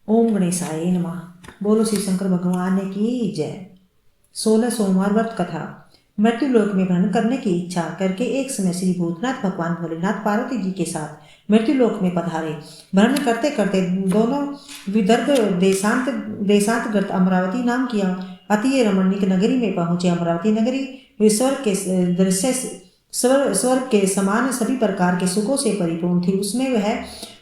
ओम गणेशाय नमः। बोलो श्री शंकर भगवान की जय। 16 सोमवार व्रत कथा। मृत्यु लोक में भ्रमण करने की इच्छा करके एक समय श्री भूतनाथ भगवान भोलेनाथ पार्वती जी के साथ मृत्यु लोक में पधारे। भ्रमण करते करते दोनों विदर्भ देशांतर्गत अमरावती नाम की अति रमणीक नगरी में पहुंचे। अमरावती नगरी स्वर्ग के दृश्य स्वर्ग के समान सभी प्रकार के सुखों से परिपूर्ण थी। उसमें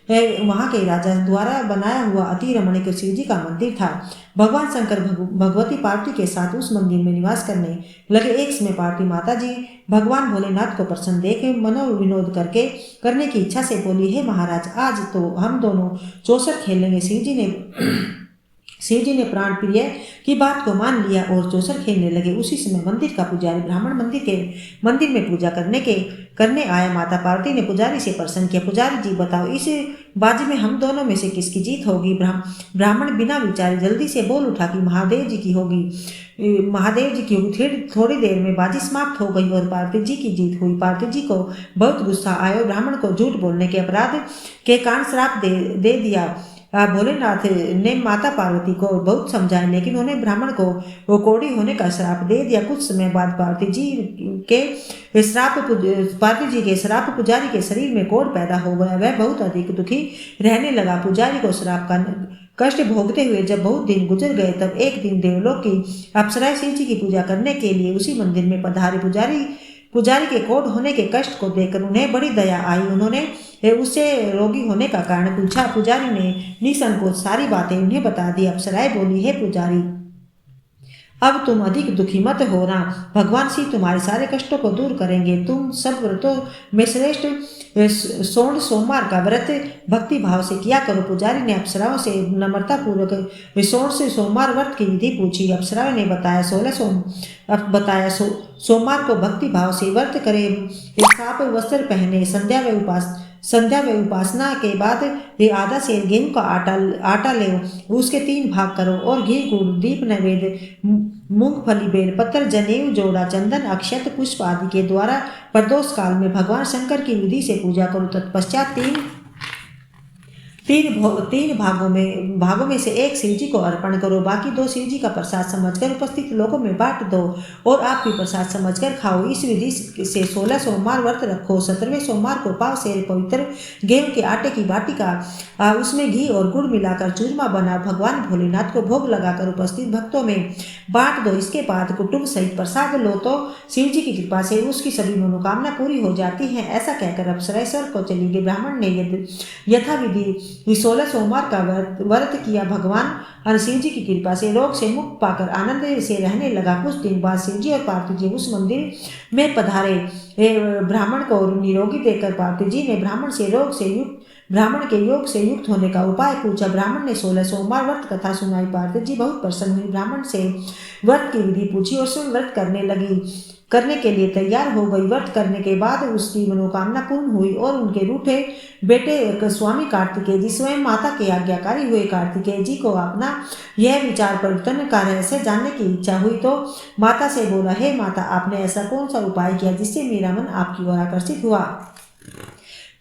वहाँ के राजा द्वारा बनाया हुआ अति रमणीक शिव जी का मंदिर था। भगवान शंकर भगवती पार्वती के साथ उस मंदिर में निवास करने लगे। एक समय पार्वती माता जी भगवान भोलेनाथ को प्रसन्न देख मनोविनोद करने की इच्छा से बोली, हे महाराज, आज तो हम दोनों चौसर खेलेंगे। शिव जी ने प्राण प्रिय की बात को मान लिया और चौसर खेलने लगे। उसी समय मंदिर का पुजारी ब्राह्मण मंदिर में पूजा करने आया। माता पार्वती ने पुजारी से प्रश्न किया, पुजारी जी बताओ, इस बाजी में हम दोनों में से किसकी जीत होगी? ब्राह्मण बिना विचारे जल्दी से बोल उठा कि महादेव जी की होगी। थोड़ी देर में बाजी समाप्त हो गई और पार्वती जी की जीत हुई। पार्वती जी को बहुत गुस्सा आया। ब्राह्मण को झूठ बोलने के अपराध के कारण श्राप दे दिया। भोलेनाथ ने माता पार्वती को बहुत समझाया, लेकिन उन्हें ब्राह्मण को वो कोढ़ी होने का श्राप दे दिया। कुछ समय बाद पार्वती जी के श्राप पुजारी के शरीर में कोढ़ पैदा हो गया। वह बहुत अधिक दुखी रहने लगा। पुजारी को श्राप का कष्ट भोगते हुए जब बहुत दिन गुजर गए, तब एक दिन देवलोक की अप्सराएं शिव जी की पूजा करने के लिए उसी मंदिर में पधारी। पुजारी के कोढ़ होने के कष्ट को देखकर उन्हें बड़ी दया आई। उन्होंने उससे रोगी होने का कारण पूछा। पुजारी ने निसंकोच सारी बातें उन्हें बता दी। अप्सराएं बोली, हे पुजारी, अब तुम अधिक दुखी मत होना। भगवान शिव तुम्हारे सारे कष्टों को दूर करेंगे। तुम सब व्रतों में श्रेष्ठ स्वर्ण सोमवार का व्रत भक्ति भाव से किया करो। पुजारी ने अप्सराओं से नम्रता पूर्वक स्वर्ण सोमवार व्रत की विधि पूछी। अप्सराओं ने बताया सोमवार को भक्ति भाव से व्रत करे, साफ वस्त्र पहने, संध्या व उपासना के बाद आधा सेर गेहूं का आटा ले, उसके 3 भाग करो और घी गुड़ दीप नैवेद्य मूंगफली बेलपत्र जनेऊ जोड़ा चंदन अक्षत पुष्प आदि के द्वारा प्रदोष काल में भगवान शंकर की विधि से पूजा करो। तत्पश्चात तीन भागों में से एक शिव जी को अर्पण करो, बाकी 2 शिव जी का प्रसाद समझकर उपस्थित लोगों में बांट दो और आप भी प्रसाद समझकर खाओ। इस विधि से 16 सोमवार व्रत रखो। 17वें सोमवार को पाव सेर पवित्र गेहूं के आटे की बाटी का उसमें घी और गुड़ मिलाकर चूरमा बना भगवान भोलेनाथ को भोग लगाकर उपस्थित भक्तों में बांट दो। इसके बाद कुटुंब सहित प्रसाद लो तो शिव जी की कृपा से उसकी सभी मनोकामना पूरी हो जाती है। ऐसा कहकर अप्सराएं स्वर्ग को चली गई। ब्राह्मण ने यथाविधि 16 सोमवार का व्रत किया। भगवान शिव जी की कृपा से रोग से मुक्त पाकर आनंद से रहने लगा। कुछ दिन बाद शिव जी और पार्वती जी उस मंदिर में पधारे। ब्राह्मण को निरोगी देखकर पार्वती जी ने ब्राह्मण के योग से युक्त होने का उपाय पूछा। ब्राह्मण ने 16 सोमवार व्रत कथा सुनाई। पार्वती जी बहुत प्रसन्न हुई। ब्राह्मण से व्रत की विधि पूछी और स्वयं व्रत करने के लिए तैयार हो गई। व्रत करने के बाद उसकी मनोकामना पूर्ण हुई और उनके रूठे बेटे स्वामी कार्तिकेय जी स्वयं माता के आज्ञाकारी हुए। कार्तिकेय जी को अपना यह विचार परिवर्तन का रहस्य जानने की इच्छा हुई तो माता से बोला, हे माता, आपने ऐसा कौन सा उपाय किया जिससे मेरा मन आपकी ओर आकर्षित हुआ?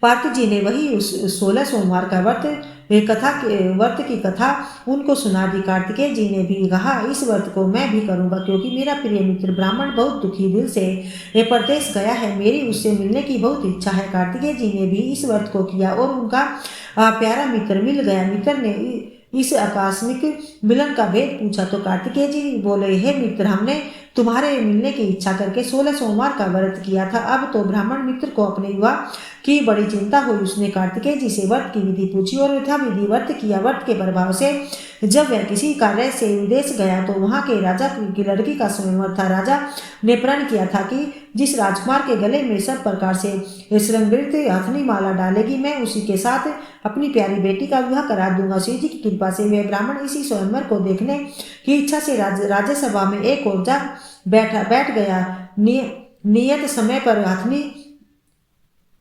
पार्वती जी ने वही 16 सोमवार का व्रत की कथा उनको सुना दी। कार्तिकेय जी ने भी कहा, इस व्रत को मैं भी करूंगा, क्योंकि मेरा प्रिय मित्र ब्राह्मण बहुत दुखी दिल से परदेश गया है। मेरी उससे मिलने की बहुत इच्छा है। कार्तिकेय जी ने भी इस व्रत को किया और उनका प्यारा मित्र मिल गया। मित्र ने इस आकस्मिक मिलन का भेद पूछा तो कार्तिकेय जी बोले, हे मित्र, हमने तुम्हारे मिलने की इच्छा करके 16 सोमवार का व्रत किया था। अब तो ब्राह्मण मित्र को अपने विवाह की बड़ी चिंता हुई। उसने कार्तिकेय जी से व्रत की विधि पूछी और यथाविधि व्रत किया। व्रत के प्रभाव से जब वह किसी कार्य से विदेश गया तो वहां के राजा की लड़की का स्वयंवर था। राजा ने प्रण किया था कि जिस राजकुमार के गले में सब प्रकार से श्रृंगारित हथनी माला डालेगी, मैं उसी के साथ अपनी प्यारी बेटी का विवाह करा दूंगा। शिव जी की कृपा से वह ब्राह्मण इसी स्वयंवर को देखने की इच्छा से राज्यसभा में एक ओर जा बैठ गया। नियत समय पर हथनी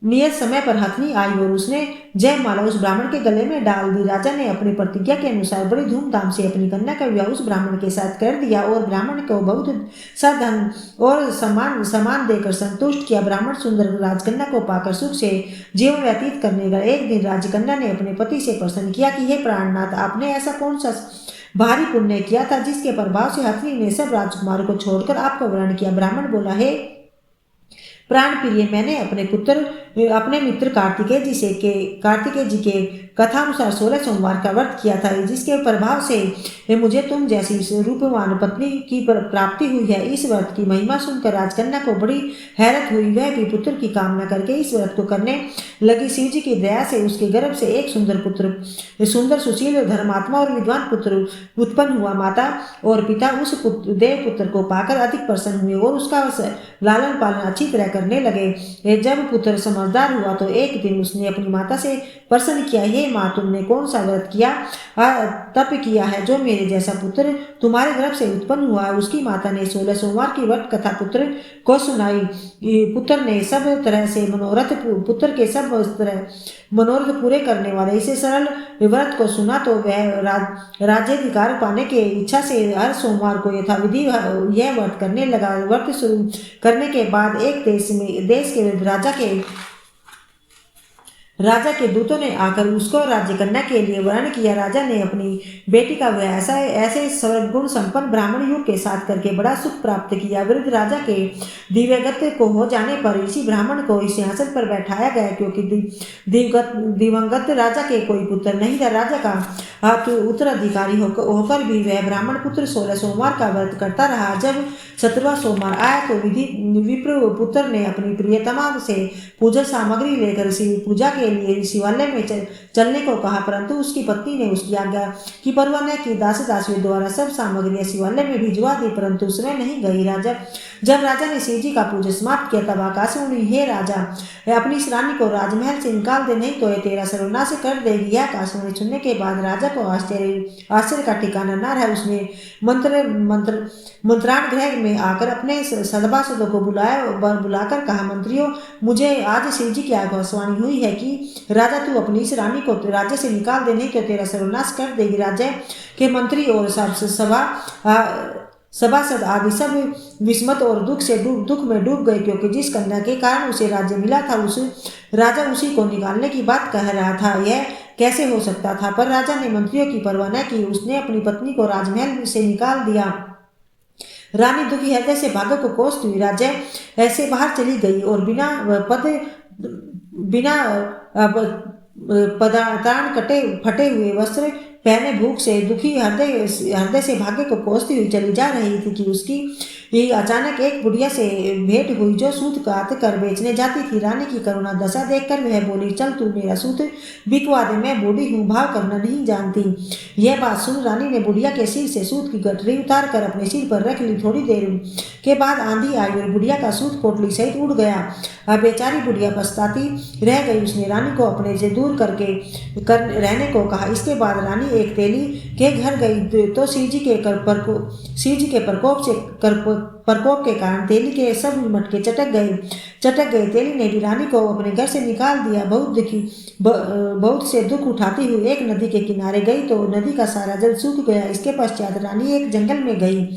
नियत समय पर हथनी आई और उसने जयमाला उस ब्राह्मण के गले में डाल दी। राजा ने अपनी प्रतिज्ञा के अनुसार बड़ी धूमधाम से अपनी कन्या का विवाह उस ब्राह्मण के साथ कर दिया और ब्राह्मण को बहुत सा धन और सम्मान देकर संतुष्ट किया। ब्राह्मण सुंदर राजकन्या को पाकर सुख से जीवन व्यतीत करने गए। एक दिन राजकन्या ने अपने पति से प्रश्न किया कि हे प्राणनाथ, आपने ऐसा कौन सा भारी पुण्य किया था जिसके प्रभाव से हथनी ने सब राजकुमारों को छोड़कर आपका वर्ण किया। ब्राह्मण बोला, हे प्राण प्रिय, मैंने अपने मित्र कार्तिकेय जी के कथानुसार 16 सोमवार का व्रत किया था, जिसके प्रभाव से मुझे तुम जैसी रूपवान पत्नी की प्राप्ति हुई है। इस व्रत की महिमा सुनकर राजकन्या को बड़ी हैरत हुई। वह भी पुत्र की कामना करके इस व्रत को करने लगी। शिव जी की दया से उसके गर्भ से एक सुंदर सुशील धर्मात्मा और विद्वान पुत्र उत्पन्न हुआ। माता और पिता उस देव पुत्र को पाकर अधिक प्रसन्न हुए और उसका लालन पालन अच्छी तरह करने लगे। जब पुत्र समझदार हुआ तो एक दिन उसने अपनी माता से प्रश्न किया, हे माँ, तुमने कौन सा व्रत किया तप किया है जो मेरे जैसा पुत्र तुम्हारे गर्भ से उत्पन्न हुआ है। उसकी माता ने 16 सोमवार की व्रत कथा पुत्र को सुनाई। पुत्र के सब तरह मनोरथ पूरे करने वाले इसे सरल व्रत को सुना तो वह राज्याधिकार पाने के इच्छा से हर सोमवार को यथाविधि यह व्रत करने लगा। व्रत शुरू करने के बाद एक देश के राजा के दूतों ने आकर उसको राज्य कन्या के लिए वर्ण किया। राजा ने अपनी बेटी का विवाह ऐसे सर्वगुण संपन्न ब्राह्मण युग के साथ करके बड़ा सुख प्राप्त किया। वृद्ध राजा के दिव्यगत को हो जाने पर इसी ब्राह्मण को इस सिंहासन पर बैठाया गया, क्योंकि दिवंगत राजा के कोई पुत्र नहीं था। राजा का उत्तराधिकारी होकर भी वह ब्राह्मण पुत्र 16 सोमवार का व्रत करता रहा। जब 17वां सोमवार आया तो विप्र पुत्र ने अपनी प्रियतमा से पूजा सामग्री लेकर पूजा के लिए शिवालय में चलने को कहा, परंतु उसकी पत्नी ने उसकी आज्ञा की परवाह न की। दासियों द्वारा सब सामग्रियां शिवालय में भिजवा दी, परंतु उसमें नहीं गई। जब राजा ने शिव जी का पूजा समाप्त किया तब आकाशवाणी, हे राजा, अपनी इस रानी को राजमहल से निकाल दे, नहीं तो ये तेरा सर्वनाश कर देगी। यह आकाशवाणी सुनने के बाद राजा को आश्चर्य का ठिकाना न रहा। उसने मंत्राण गृह में आकर अपने सभासदों को बुलाकर कहा, मंत्रियों, मुझे आज शिव जी की आकाशवाणी हुई है कि राजा, तू अपनी इस रानी को राज्य से निकाल दे, नहीं तो तेरा सर्वनाश कर देगी। राज्य के मंत्री और सभासद आदि सब विस्मत और दुख में डूब गए, क्योंकि जिस कन्या के कारण उसे राज्य मिला था राजा उसी को निकालने की बात कह रहा था। यह कैसे हो सकता था? पर राजा ने मंत्रियों की परवाह न की। उसने अपनी पत्नी को राजमहल से निकाल दिया। रानी दुखी हृदय से भागो को कोसती हुई राज्य ऐसे बाहर चली गई और बिना पदार्थ कटे फटे हुए वस्त्र पहने भूख से दुखी हृदय से भाग्य को कोसती हुई चली जा रही थी कि उसकी अचानक एक बुढ़िया से भेंट हुई जो सूत काट कर बेचने जाती थी। रानी की करुणा दशा देखकर वह बोली, चल तू मेरा सूत बिकवा दे, मैं बूढ़ी हूँ, भाव करना नहीं जानती। यह बात सुन रानी ने बुढ़िया के सिर से सूत की गठरी उतार कर अपने सिर पर रख ली। थोड़ी देर के बाद आंधी आई और बुढ़िया का सूत कोटली सहित उड़ गया। अब बेचारी बुढ़िया पछताती रह गई। उसने रानी को अपने से दूर रहने को कहा। इसके बाद रानी एक तेली के घर गई तो शिव जी के प्रकोप के कारण तेली के सब मटके चटक गए। तेली ने भी रानी को अपने घर से निकाल दिया। बहुत से दुख उठाती हुई एक नदी के किनारे गई तो नदी का सारा जल सूख गया। इसके पश्चात रानी एक जंगल में गई।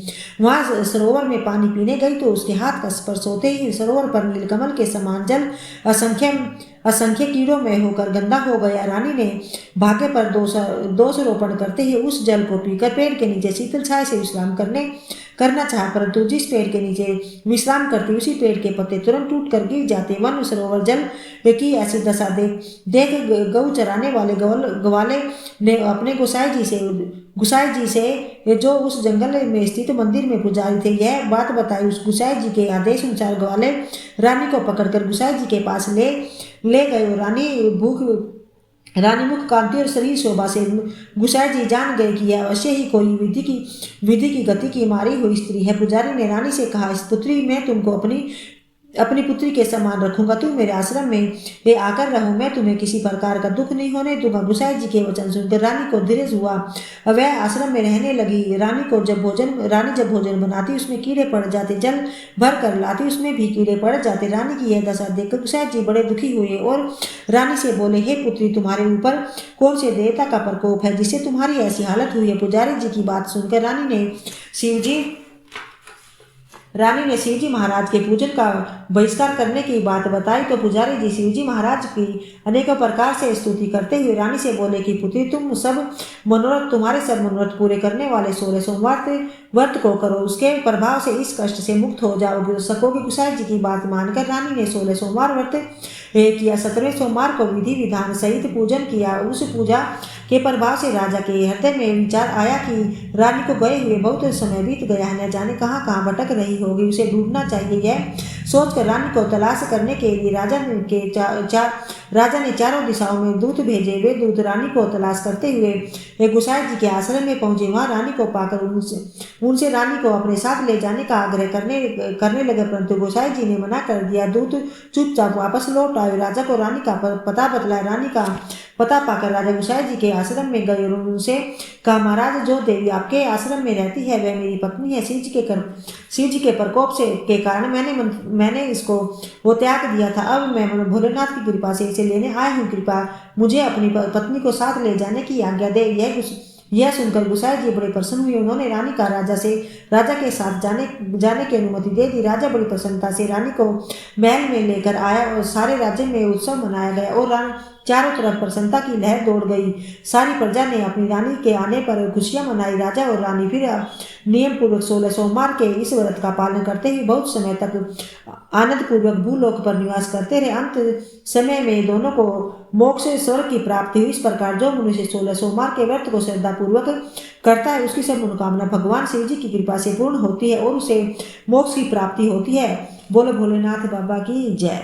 वहां सरोवर में पानी पीने गई तो उसके हाथ का स्पर्श होते ही सरोवर पर नीलकमल के समान जल असंख्य कीड़ों में होकर गंदा हो गया। रानी ने भाग्य पर दोषारोपण करते ही उस जल को पीकर पेड़ के नीचे शीतल छाया से विश्राम करना चाहा, परंतु जिस पेड़ के नीचे विश्राम करती उसी पेड़ के पत्ते तुरंत टूट कर गिर जाते। वन सरोवर जल की ऐसी दशा देख गऊ चराने वाले ग्वाले ने अपने गुसाई जी से जो उस जंगल में स्थित मंदिर में पुजारी थे यह बात बताई। उस गुसाई जी के आदेश अनुसार ग्वाले रानी को पकड़कर गुसाई जी के पास ले गए और रानी मुख कांति और शरीर शोभा से गुसाई जी जान गए कि यह अवश्य ही कोई विधि की गति की मारी हुई स्त्री है। पुजारी ने रानी से कहा, इस पुत्री मैं तुमको अपनी अपनी पुत्री के समान रखूंगा। तू मेरे आश्रम में आकर रहो, मैं तुम्हें किसी प्रकार का दुख नहीं होने दूंगा। गुसाई जी के वचन सुनकर रानी को धीरज हुआ। वह आश्रम में रहने लगी। रानी जब भोजन बनाती उसमें कीड़े पड़ जाते, जल भर कर लाती उसमें भी कीड़े पड़ जाते। रानी की यह दशा देखकर गुसाई जी बड़े दुखी हुए और रानी से बोले, हे पुत्री, तुम्हारे ऊपर कौन से देवता का प्रकोप है जिससे तुम्हारी ऐसी हालत हुई है? पुजारी जी की बात सुनकर रानी ने शिवजी महाराज के पूजन का बहिष्कार करने की बात बताई तो पुजारी जी शिवजी महाराज की अनेकों प्रकार से स्तुति करते हुए रानी से बोले कि पुत्री, तुम्हारे सब मनोरथ पूरे करने वाले 16 सोमवार व्रत को करो, उसके प्रभाव से इस कष्ट से मुक्त हो सकोगे। गुसाई जी की बात मानकर रानी ने 16 सोमवार व्रत किया। 17वें सोमवार को विधि विधान सहित पूजन किया। उस पूजा के प्रभाव से राजा के हृदय में विचार आया कि रानी को गए हुए बहुत समय बीत गया है, न जाने कहाँ कहाँ भटक रही होगी, उसे ढूंढना चाहिए। यह सोचकर रानी को तलाश करने के लिए राजा ने चारों दिशाओं में दूत भेजे। वे दूत रानी को तलाश करते हुए गुसाई जी के आश्रम में पहुंचे। वहां रानी को पाकर उनसे रानी को अपने साथ ले जाने का आग्रह करने लगे, परंतु गोसाई जी ने मना कर दिया। दूत चुपचाप वापस लौट आए। राजा को रानी का पता बतलाया। रानी का पता पाकर राजा गुसाई जी के आश्रम में गए और उनसे कहा, महाराज, जो देवी आपके आश्रम में रहती है वह मेरी पत्नी है। शिव जी के प्रकोप के कारण मैंने इसको वो त्याग दिया था। अब मैं भोलेनाथ की कृपा से इसे लेने आया हूँ। कृपा मुझे अपनी पत्नी को साथ ले जाने की आज्ञा दे। यह सुनकर गुसाई जी बड़े प्रसन्न हुए। उन्होंने रानी का राजा के साथ जाने की अनुमति दे दी। राजा बड़ी प्रसन्नता से रानी को महल में लेकर आया और सारे राज्य में उत्सव मनाया गया और चारों तरफ प्रसन्नता की लहर दौड़ गई। सारी प्रजा ने अपनी रानी के आने पर खुशियां मनाई। राजा और रानी फिर नियम पूर्वक 16 सोमवार के इस व्रत का पालन करते हुए बहुत समय तक आनंद पूर्वक भूलोक पर निवास करते रहे। अंत समय में दोनों को मोक्ष स्वर्ग की प्राप्ति हुई। इस प्रकार जो मनुष्य 16 सोमवार के व्रत को श्रद्धा पूर्वक करता है उसकी सब मनोकामना भगवान शिव जी की कृपा से पूर्ण होती है और उसे मोक्ष की प्राप्ति होती है। बोलो भोलेनाथ बाबा की जय।